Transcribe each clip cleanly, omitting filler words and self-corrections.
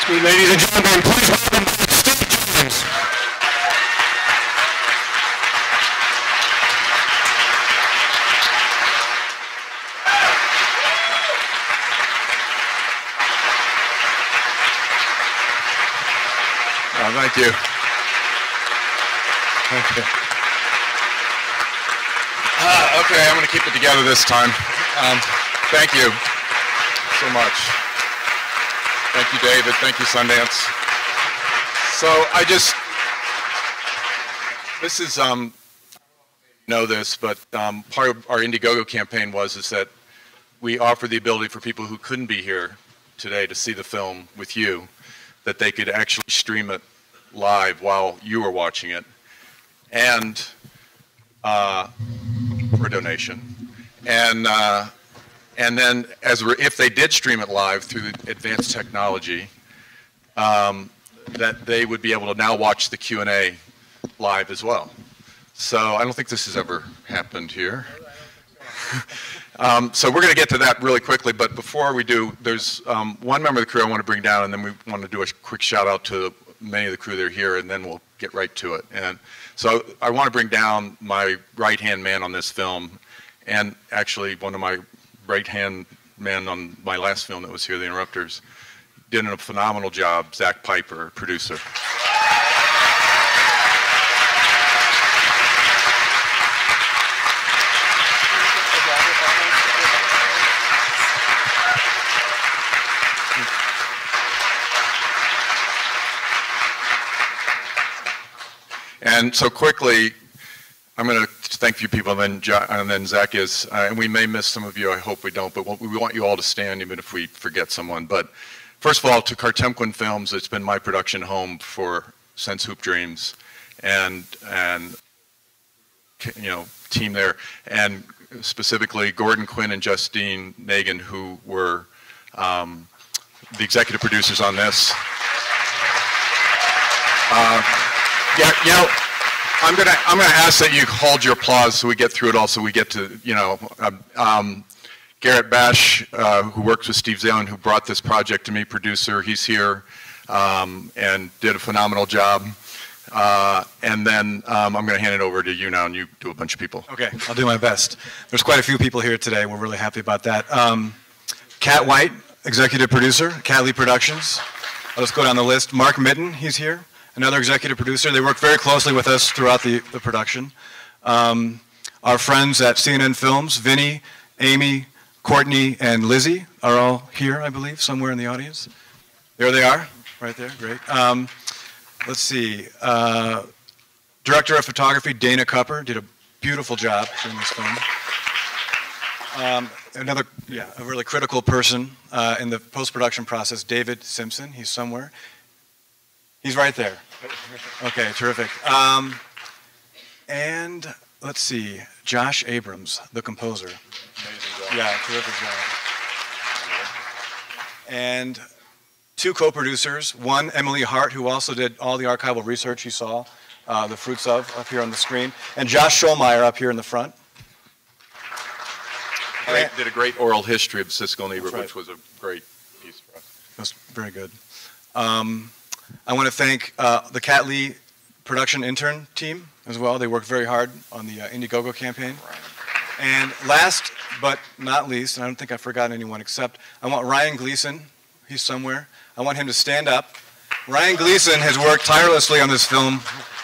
Ladies and gentlemen, please welcome Steve Jones. Oh, thank you. Thank you. Okay, I'm going to keep it together this time. Thank you so much. Thank you, David. Thank you, Sundance. So this is, know this, but part of our Indiegogo campaign is that we offer the ability for people who couldn't be here today to see the film with you, that they could actually stream it live while you were watching it, and for a donation. And then, if they did stream it live through the advanced technology, that they would be able to now watch the Q&A live as well. So I don't think this has ever happened here. So we're going to get to that really quickly, but before we do, there's one member of the crew I want to bring down, and then we want to do a quick shout out to many of the crew that are here, and then we'll get right to it. And so I want to bring down my right-hand man on this film, and actually one of my right-hand men on my last film that was here, The Interrupters. Did a phenomenal job, Zach Piper, producer. And so quickly, I'm going to thank a few people, and then Zach is, and we may miss some of you, I hope we don't, but we want you all to stand even if we forget someone. But first of all, to Kartemquin Films, it's been my production home since Hoop Dreams, and you know, team there, and specifically Gordon Quinn and Justine Nagin, who were the executive producers on this. Yeah, you know, I'm gonna ask that you hold your applause so we get through it all, so we get to, you know, Garrett Bash, who works with Steve Zalen, who brought this project to me, producer, he's here, and did a phenomenal job. And then I'm gonna hand it over to you now, and you do a bunch of people. Okay, I'll do my best. There's quite a few people here today, we're really happy about that. Cat White, executive producer, Cat Lee Productions. I'll just go down the list. Mark Mitten, he's here. Another executive producer. They work very closely with us throughout the production. Our friends at CNN Films, Vinny, Amy, Courtney, and Lizzie are all here, I believe, somewhere in the audience. There they are, right there, great. Let's see, Director of Photography, Dana Cupper, did a beautiful job in this film. A really critical person in the post-production process, David Simpson, he's somewhere. He's right there. Okay, terrific. And let's see, Josh Abrams, the composer. Amazing job. Yeah, terrific job. And two co-producers, one, Emily Hart, who also did all the archival research you saw the fruits of up here on the screen, and Josh Schollmeyer up here in the front. Did a great oral history of Siskel and Ebert, right. which was a great piece for us. That's very good. I want to thank the Cat Lee production intern team as well. They worked very hard on the Indiegogo campaign. And last but not least, and I don't think I've forgotten anyone except, I want Ryan Gleason, he's somewhere. I want him to stand up. Ryan Gleason has worked tirelessly on this film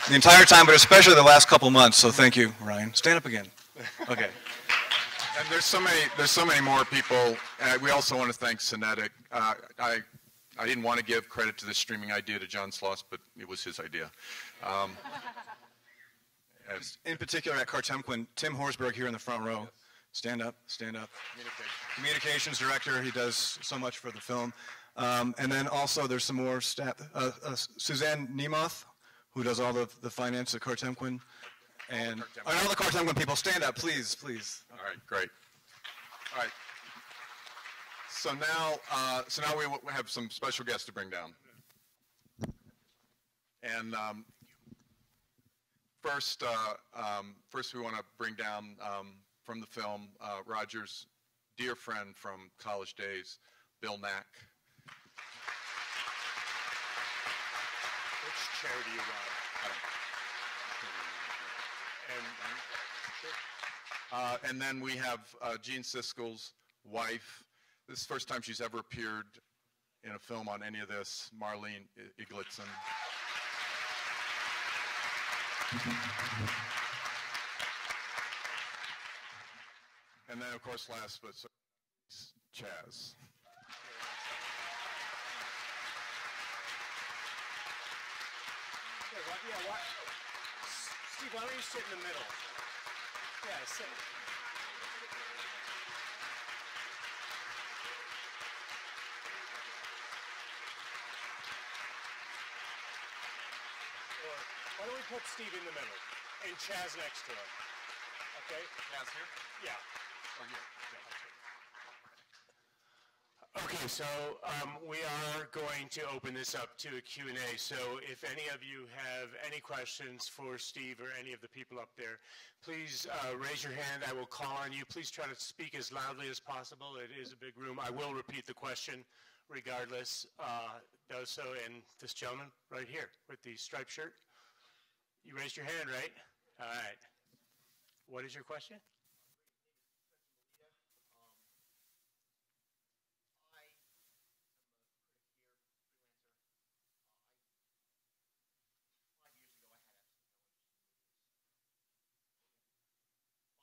the entire time, but especially the last couple months, so thank you, Ryan. Stand up again. Okay. And there's so many more people. We also want to thank Cinetic. I didn't want to give credit to this streaming idea to John Sloss, but it was his idea. In particular at Kartemquin, Tim Horsberg here in the front row. Stand up, stand up. Communications director, he does so much for the film. And then also there's some more staff. Suzanne Niemoth, who does all the finance at Kartemquin. And all the Kartemquin people, stand up, please, please. All right, great. All right. So now we have some special guests to bring down. And first we want to bring down from the film Roger's dear friend from college days, Bill Nack. Which chair do you want? And then we have Gene Siskel's wife. This is the first time she's ever appeared in a film on any of this, Marlene Iglitzen. And then, of course, last but certainly, Chaz. Steve, why don't you sit in the middle? Yeah, sit. Or why don't we put Steve in the middle and Chaz next to him? Okay? Chaz here? Yeah. Or here? Okay, so we are going to open this up to a Q&A. So if any of you have any questions for Steve or any of the people up there, please raise your hand. I will call on you. Please try to speak as loudly as possible. It is a big room. I will repeat the question regardless. Does so. And this gentleman right here with the striped shirt. You raised your hand, right? All right. What is your question?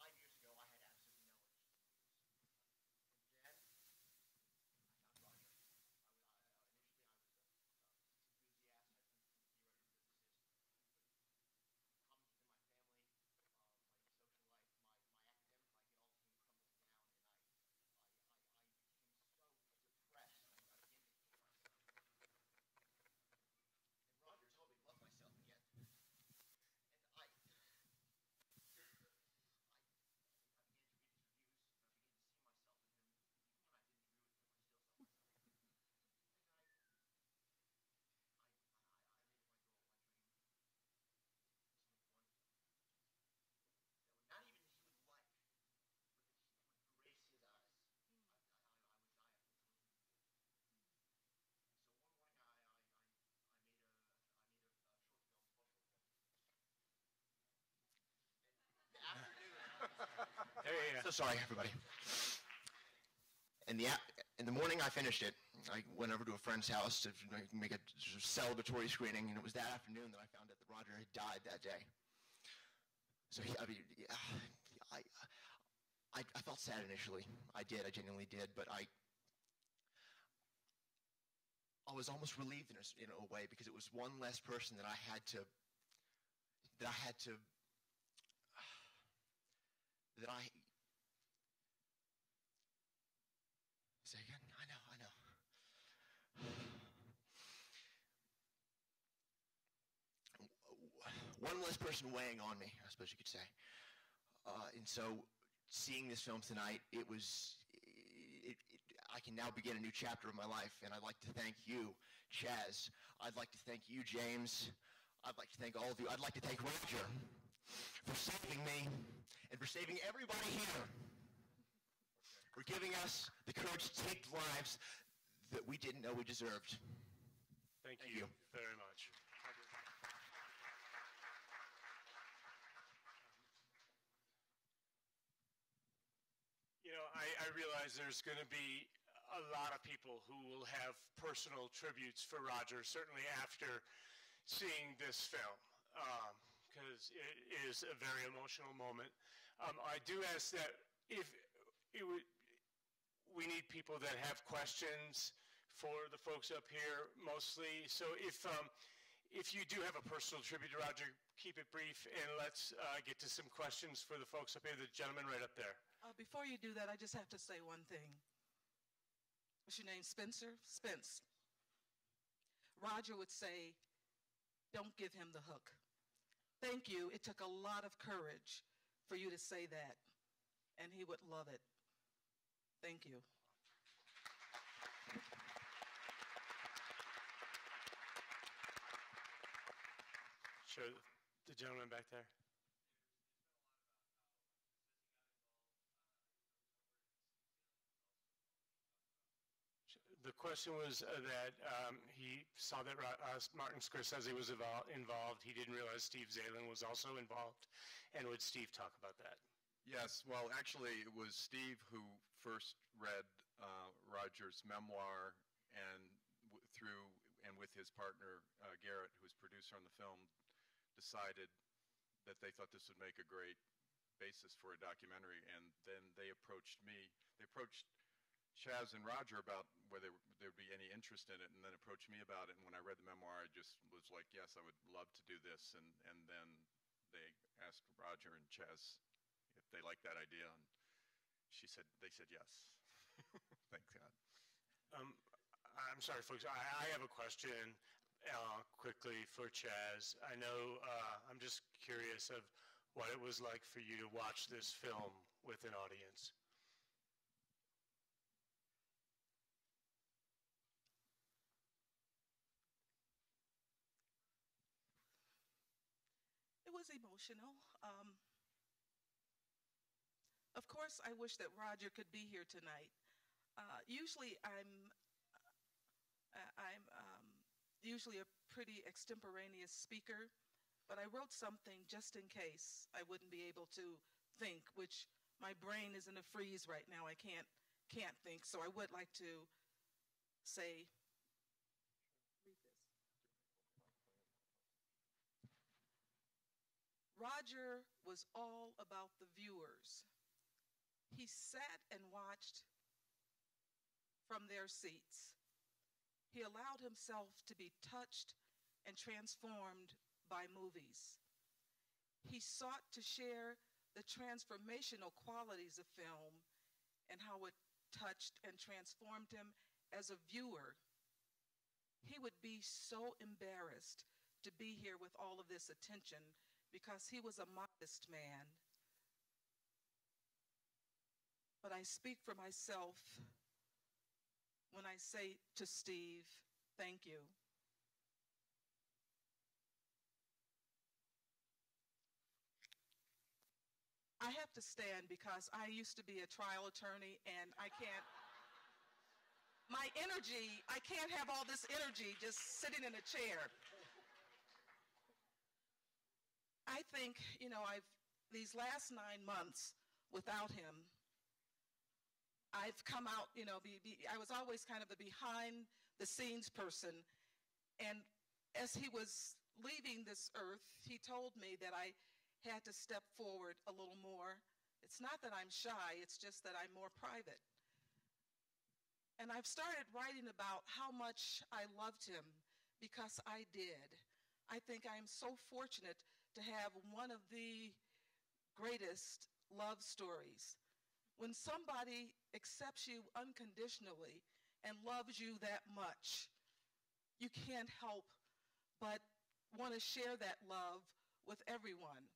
Not even he would like, but that he would grace his eyes. I would die if it was him. And so one morning I made a short film, small short film. And the afternoon. Hey, So sorry, everybody. In the morning I finished it. I went over to a friend's house to make a celebratory screening, and it was that afternoon that I found out that Roger had died that day. So I felt sad initially. I genuinely did, but I was almost relieved in a way, because it was one less person that I had to say again? I know. One less person weighing on me, I suppose you could say. And so seeing this film tonight, I can now begin a new chapter of my life, and I'd like to thank you, Chaz. I'd like to thank you, James. I'd like to thank all of you. I'd like to thank Roger for saving me and for saving everybody here, for giving us the courage to take lives that we didn't know we deserved. Thank you very much. You know, I realize there's going to be a lot of people who will have personal tributes for Roger, certainly after seeing this film, because it is a very emotional moment. I do ask that we need people that have questions for the folks up here mostly. So if you do have a personal tribute to Roger, keep it brief, and let's get to some questions for the folks up here. The gentleman right up there. Before you do that, I just have to say one thing. What's your name, Spencer? Spence. Roger would say, don't give him the hook. Thank you. It took a lot of courage for you to say that, and he would love it. Thank you. Sure, the gentleman back there. The question was that he saw that Martin Scorsese was involved. He didn't realize Steve Zalen was also involved. And would Steve talk about that? Yes, well, actually, it was Steve who first read Roger's memoir, and with his partner Garrett, who was producer on the film, decided that they thought this would make a great basis for a documentary. And then they approached me. They approached Chaz and Roger about whether there would be any interest in it, and then approached me about it. And when I read the memoir, I just was like, yes, I would love to do this. And then they asked Roger and Chaz if they liked that idea, and they said yes. Thank God. I'm sorry, folks. I have a question quickly for Chaz. I know, I'm just curious of what it was like for you to watch this film with an audience. It was emotional. Of course, I wish that Roger could be here tonight. Usually, I'm usually a pretty extemporaneous speaker, but I wrote something just in case I wouldn't be able to think, which my brain is in a freeze right now. I can't think, so I would like to say, read this. Roger was all about the viewers. He sat and watched from their seats. He allowed himself to be touched and transformed by movies. He sought to share the transformational qualities of film and how it touched and transformed him as a viewer. He would be so embarrassed to be here with all of this attention because he was a modest man. But I speak for myself when I say to Steve, thank you. I have to stand because I used to be a trial attorney and I can't, my energy, I can't have all this energy just sitting in a chair. I think, these last 9 months without him, I've come out, I was always kind of a behind the scenes person. And as he was leaving this earth, he told me that I had to step forward a little more. It's not that I'm shy, it's just that I'm more private. And I've started writing about how much I loved him because I did. I think I'm so fortunate to have one of the greatest love stories. When somebody accepts you unconditionally and loves you that much, you can't help but want to share that love with everyone.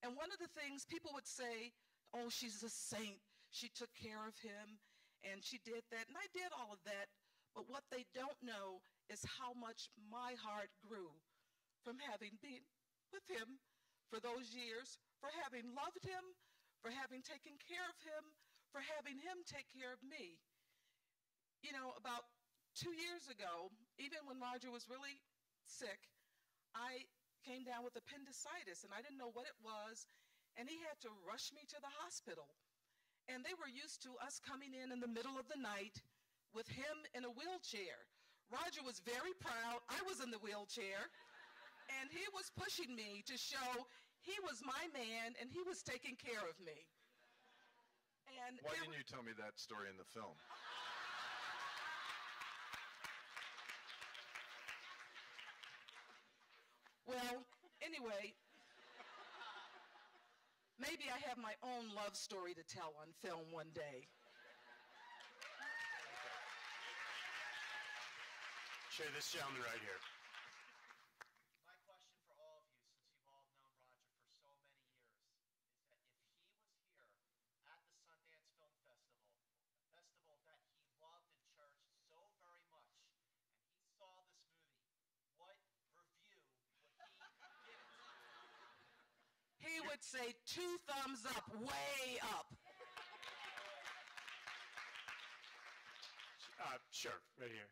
And one of the things people would say, oh, she's a saint, she took care of him, and she did that, and I did all of that, but what they don't know is how much my heart grew from having been with him for those years, for having loved him, for having taken care of him, for having him take care of me. About 2 years ago, even when Roger was really sick, I came down with appendicitis, and I didn't know what it was, and he had to rush me to the hospital. And they were used to us coming in the middle of the night with him in a wheelchair. Roger was very proud. I was in the wheelchair, and he was pushing me to show he was my man, and he was taking care of me. And why didn't you tell me that story in the film? Well, anyway, maybe I have my own love story to tell on film one day. Share this gentleman right here. My question for all of you, since you've all known Roger for so many years, is that if he was here at the Sundance Film Festival, a festival that he loved and cherished so very much, and he saw this movie, what review would he give it? He would say 2 thumbs up, way up. Sure, right here.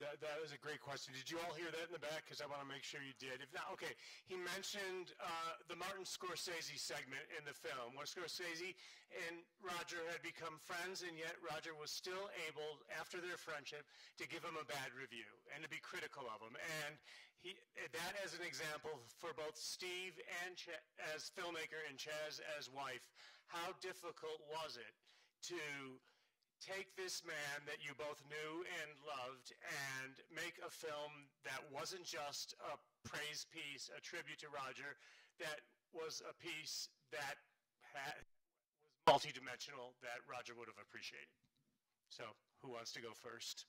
That was a great question. Did you all hear that in the back? Because I want to make sure you did. If not, okay. He mentioned the Martin Scorsese segment in the film, where Scorsese and Roger had become friends, and yet Roger was still able, after their friendship, to give him a bad review and to be critical of him. And that as an example for both Steve and as filmmaker and Chaz as wife, how difficult was it to take this man that you both knew and loved and make a film that wasn't just a praise piece, a tribute to Roger, that was a piece that was multidimensional that Roger would have appreciated. So who wants to go first?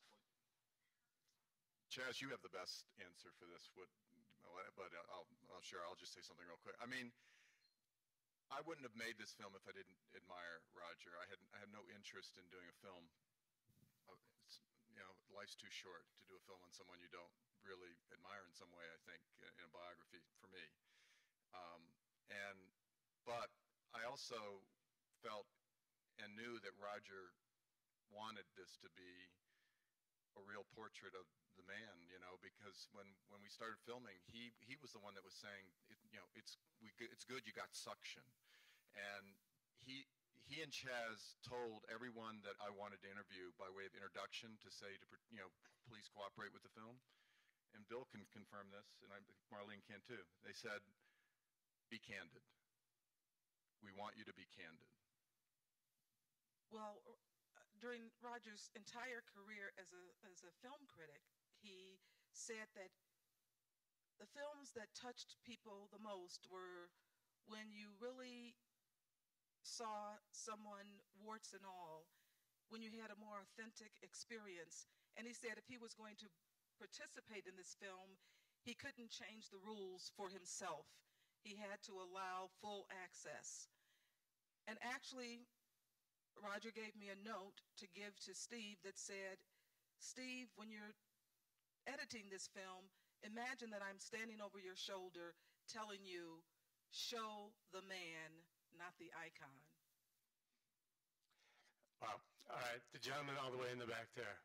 Chaz, you have the best answer for this, but I'll just say something real quick. I mean, I wouldn't have made this film if I didn't admire Roger. I had no interest in doing a film. Life's too short to do a film on someone you don't really admire in some way, I think, in a biography for me. But I also felt and knew that Roger wanted this to be a real portrait of the man, because when we started filming, he was the one that was saying, it's good you got suction. And he and Chaz told everyone that I wanted to interview by way of introduction to say, please cooperate with the film. And Bill can confirm this, and Marlene can too. They said, be candid. We want you to be candid. Well, during Roger's entire career as a film critic, he said that the films that touched people the most were when you really saw someone, warts and all, when you had a more authentic experience. And he said if he was going to participate in this film, he couldn't change the rules for himself. He had to allow full access. And actually, Roger gave me a note to give to Steve that said, Steve, when you're editing this film, imagine that I'm standing over your shoulder telling you, show the man, not the icon. Wow. All right, the gentleman all the way in the back there.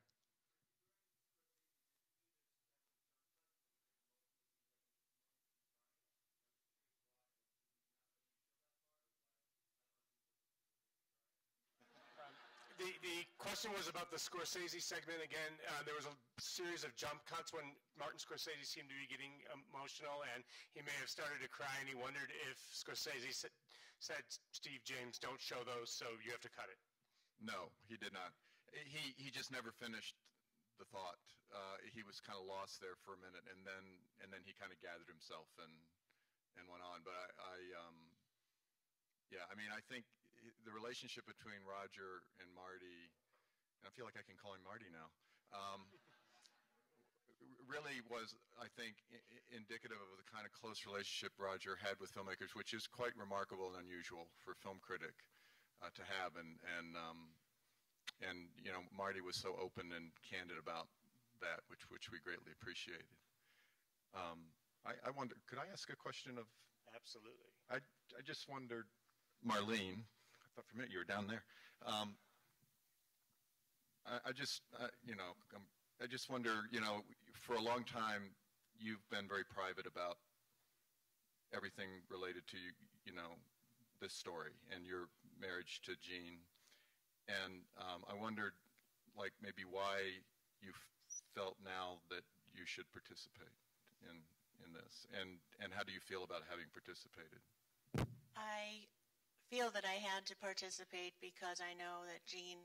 The question was about the Scorsese segment. Again, there was a series of jump cuts when Martin Scorsese seemed to be getting emotional, and he may have started to cry, and he wondered if Scorsese said, Steve James, don't show those, so you have to cut it. No, he did not. He just never finished the thought. He was kind of lost there for a minute, and then he kind of gathered himself and went on. But yeah, I mean, I think the relationship between Roger and Marty, and I feel like I can call him Marty now, really was, I think, indicative of the kind of close relationship Roger had with filmmakers, which is quite remarkable and unusual for a film critic to have. And Marty was so open and candid about that, which we greatly appreciated. I wonder, could I ask a question of? Absolutely. I just wondered, Marlene, I thought for a minute you were down there. I just wonder, for a long time, you've been very private about everything related to, this story and your marriage to Jean. And I wondered, like, maybe why you felt now that you should participate in this, and how do you feel about having participated? I feel that I had to participate because I know that Jean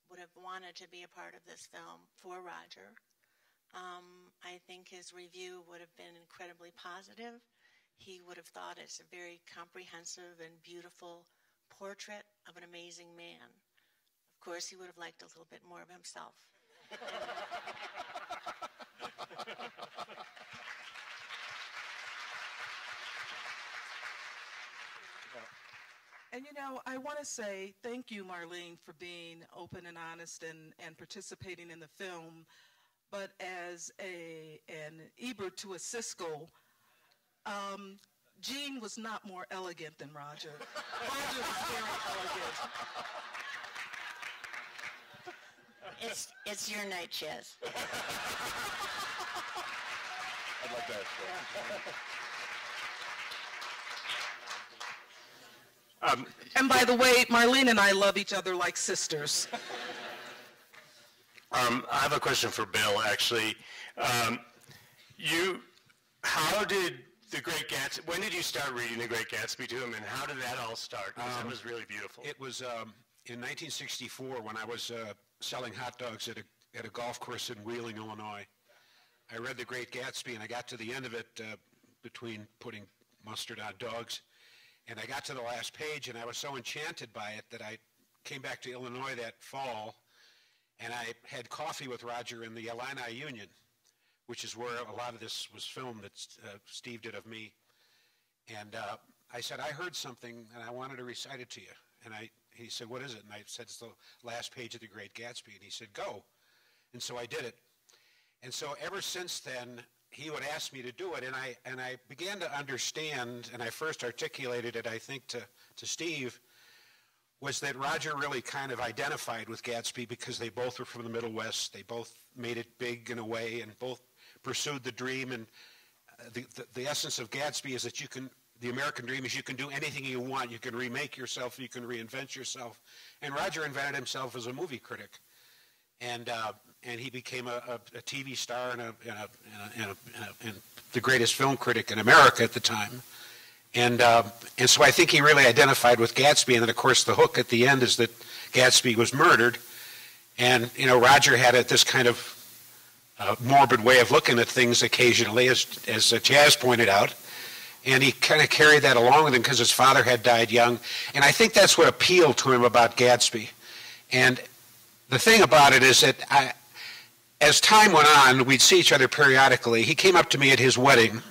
would have wanted to be a part of this film for Roger. I think his review would have been incredibly positive. He would have thought it's a very comprehensive and beautiful portrait of an amazing man. Of course, he would have liked a little bit more of himself. And you know, I want to say thank you, Marlene, for being open and honest and participating in the film. But as an Ebert to a Siskel, Gene was not more elegant than Roger. Roger was very elegant. It's your night, Chaz. I'd like that. And by the way, Marlene and I love each other like sisters. I have a question for Bill, actually. How did The Great Gatsby, when did you start reading The Great Gatsby to him, and how did that all start? Because it was really beautiful. It was in 1964 when I was selling hot dogs at a golf course in Wheeling, Illinois. I read The Great Gatsby, and I got to the end of it between putting mustard on dogs. And I got to the last page, and I was so enchanted by it that I came back to Illinois that fall, and I had coffee with Roger in the Illini Union, which is where a lot of this was filmed that Steve did of me. And I said, I heard something, and I wanted to recite it to you. And he said, what is it? And I said, it's the last page of The Great Gatsby. And he said, go. And so I did it. And so ever since then, he would ask me to do it, and I began to understand, and I first articulated it, I think, to Steve, was that Roger really kind of identified with Gatsby because they both were from the Middle West. They both made it big in a way, and both pursued the dream. And the essence of Gatsby is that the American dream is you can do anything you want. You can remake yourself. You can reinvent yourself. And Roger invented himself as a movie critic. And he became a TV star and the greatest film critic in America at the time. And so I think he really identified with Gatsby. And then, of course, the hook at the end is that Gatsby was murdered. And, you know, Roger had this kind of morbid way of looking at things occasionally, as Chaz pointed out. And he kind of carried that along with him because his father had died young. And I think that's what appealed to him about Gatsby. And the thing about it is that as time went on, we'd see each other periodically. He came up to me at his wedding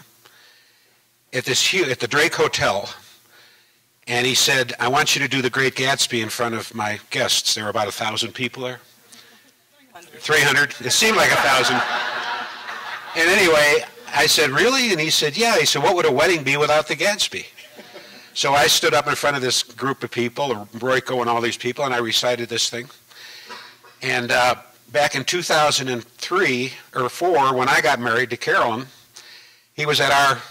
at the Drake Hotel, and he said, I want you to do The Great Gatsby in front of my guests. There were about 1,000 people there. 300. It seemed like 1,000. And anyway, I said, really? And he said, yeah. He said, what would a wedding be without the Gatsby? So I stood up in front of this group of people, Royko and all these people, and I recited this thing. And back in 2003 or 4, when I got married to Carolyn, he was at our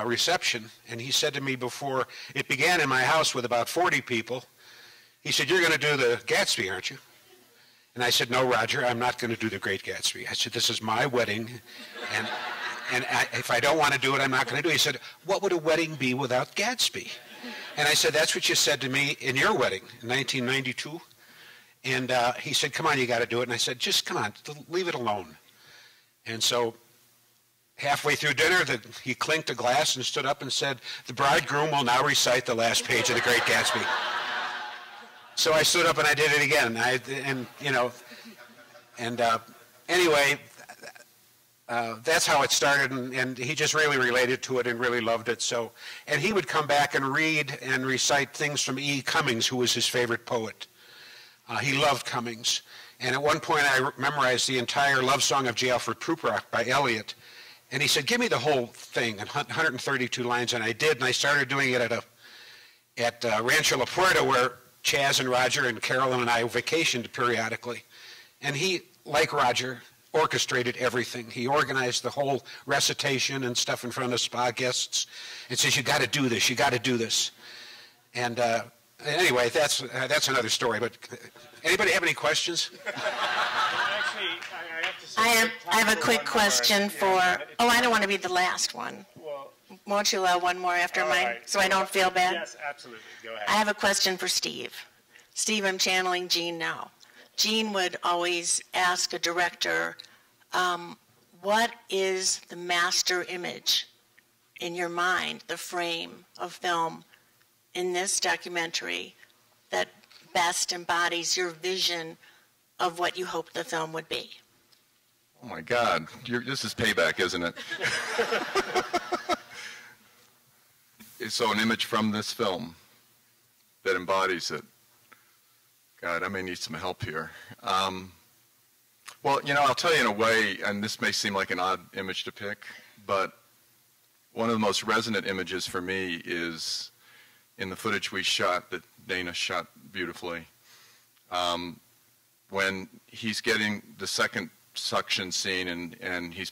reception, and he said to me before it began in my house with about 40 people, he said, you're going to do the Gatsby, aren't you? And I said, no, Roger, I'm not going to do The Great Gatsby. I said, this is my wedding, and if I don't want to do it, I'm not going to do it. He said, what would a wedding be without Gatsby? And I said, that's what you said to me in your wedding in 1992. And he said, come on, you got to do it. And I said, just come on, leave it alone. And so halfway through dinner, he clinked a glass and stood up and said, the bridegroom will now recite the last page of The Great Gatsby. So I stood up and I did it again. Anyway, that's how it started, and he just really related to it and really loved it. So, and he would come back and read and recite things from E. Cummings, who was his favorite poet. He loved Cummings. And at one point I memorized the entire love song of J. Alfred Prufrock by Eliot. And he said, give me the whole thing, 132 lines, and I did, and I started doing it at Rancho La Puerta, where Chaz and Roger and Carolyn and I vacationed periodically. And he, like Roger, orchestrated everything. He organized the whole recitation and stuff in front of spa guests and says, you got to do this, you got to do this. And anyway, that's another story. But anybody have any questions? Actually, I have to say I have a quick question for, I don't want to be the last one. Well, Won't you allow one more after mine, right. so I don't feel bad? Yes, absolutely. Go ahead. I have a question for Steve. Steve, I'm channeling Gene now. Gene would always ask a director, what is the master image in your mind, the frame of film in this documentary that best embodies your vision of what you hoped the film would be? Oh my God, this is payback, isn't it? So an image from this film that embodies it. God, I may need some help here. Well, you know, I'll tell you in a way, and this may seem like an odd image to pick, but one of the most resonant images for me is in the footage we shot, that Dana shot beautifully, when he's getting the second suction scene and he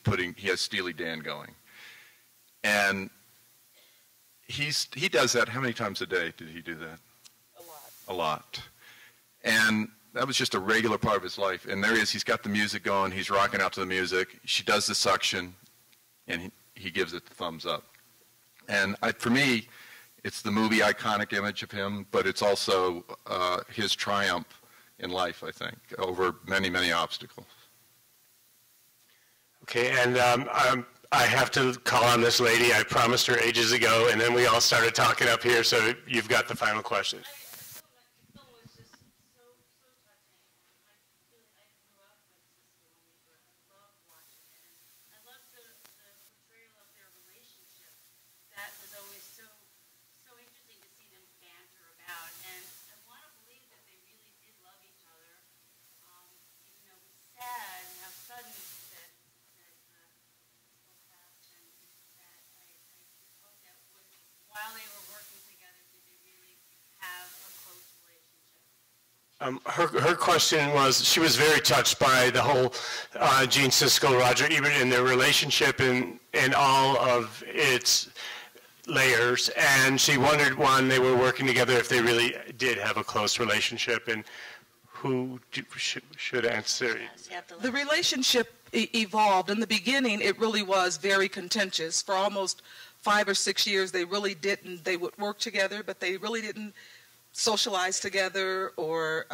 has Steely Dan going. And he does that, how many times a day did he do that? A lot. A lot. And that was just a regular part of his life. And there he is, he's got the music going, he's rocking out to the music, she does the suction, and he gives it the thumbs up. And for me, it's the movie iconic image of him, but it's also his triumph in life, I think, over many, many obstacles. Okay, and I have to call on this lady. I promised her ages ago, and then we all started talking up here, so you've got the final question. Her question was, she was very touched by the whole Gene Siskel, Roger Ebert, and their relationship and all of its layers. And she wondered, when they were working together, if they really did have a close relationship, and who should answer? The relationship evolved. In the beginning, it really was very contentious. For almost 5 or 6 years, they really didn't. They would work together, but they really didn't socialize together or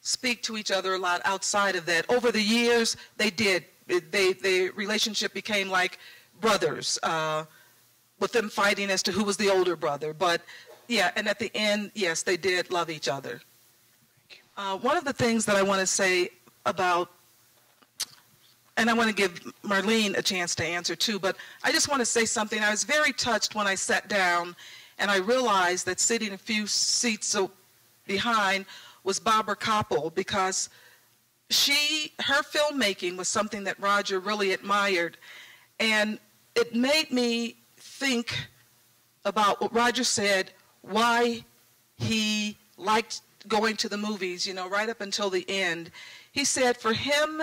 speak to each other a lot outside of that. Over the years, they did. The relationship became like brothers, with them fighting as to who was the older brother. But yeah, and at the end, yes, they did love each other. One of the things that I want to say about, and I want to give Marlene a chance to answer too, but I just want to say something. I was very touched when I sat down and I realized that sitting a few seats behind was Barbara Kopple, because her filmmaking was something that Roger really admired. And it made me think about what Roger said, why he liked going to the movies, you know, right up until the end. He said for him,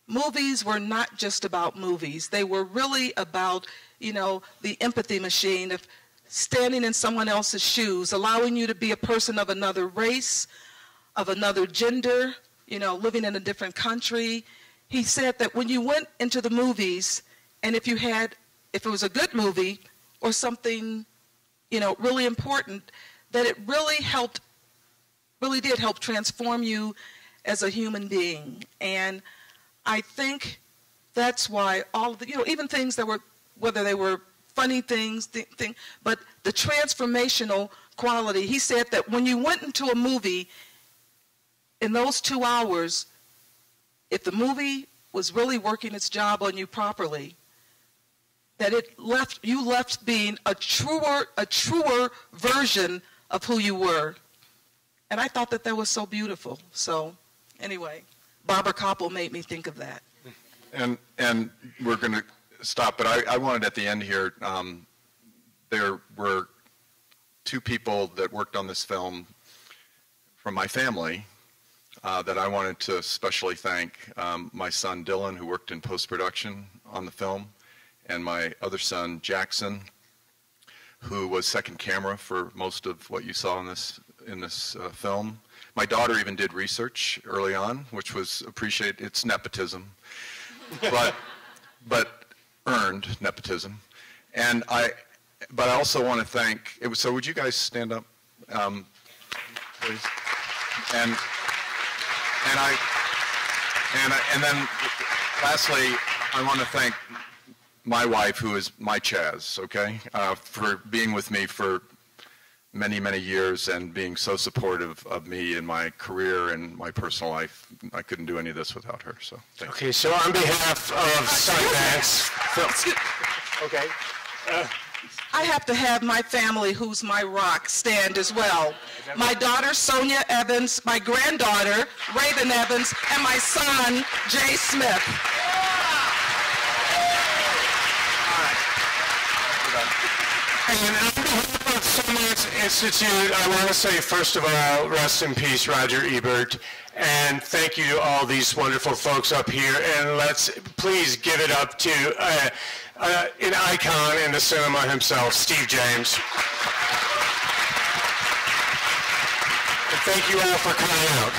movies were not just about movies. They were really about, you know, the empathy machine of standing in someone else's shoes, allowing you to be a person of another race, of another gender, you know, living in a different country. He said that when you went into the movies, and if it was a good movie or something, you know, really important, that it really did help transform you as a human being. And I think that's why all of the, you know, even things that were, whether they were funny things, but the transformational quality. He said that when you went into a movie, in those 2 hours, if the movie was really working its job on you properly, that you left being a truer version of who you were. And I thought that was so beautiful. So anyway, Barbara Kopple made me think of that. And we're going to stop, but I wanted at the end here, there were 2 people that worked on this film from my family that I wanted to especially thank. My son Dylan, who worked in post-production on the film, and my other son Jackson, who was second camera for most of what you saw in this film. My daughter even did research early on, which was appreciated. It's nepotism, but earned nepotism. And I also want to thank. So would you guys stand up, please? And then lastly, I want to thank my wife, who is my Chaz, okay, for being with me for many, many years and being so supportive of me in my career and my personal life. I couldn't do any of this without her, so thank you. Okay, so on behalf of Sundance, okay. I have to have my family, who's my rock, stand as well. My daughter, Sonia Evans, my granddaughter, Raven Evans, and my son, Jay Smith. And on behalf of Sundance Institute, I want to say, first of all, rest in peace, Roger Ebert. And thank you to all these wonderful folks up here. And let's please give it up to an icon in the cinema himself, Steve James. And thank you all for coming out.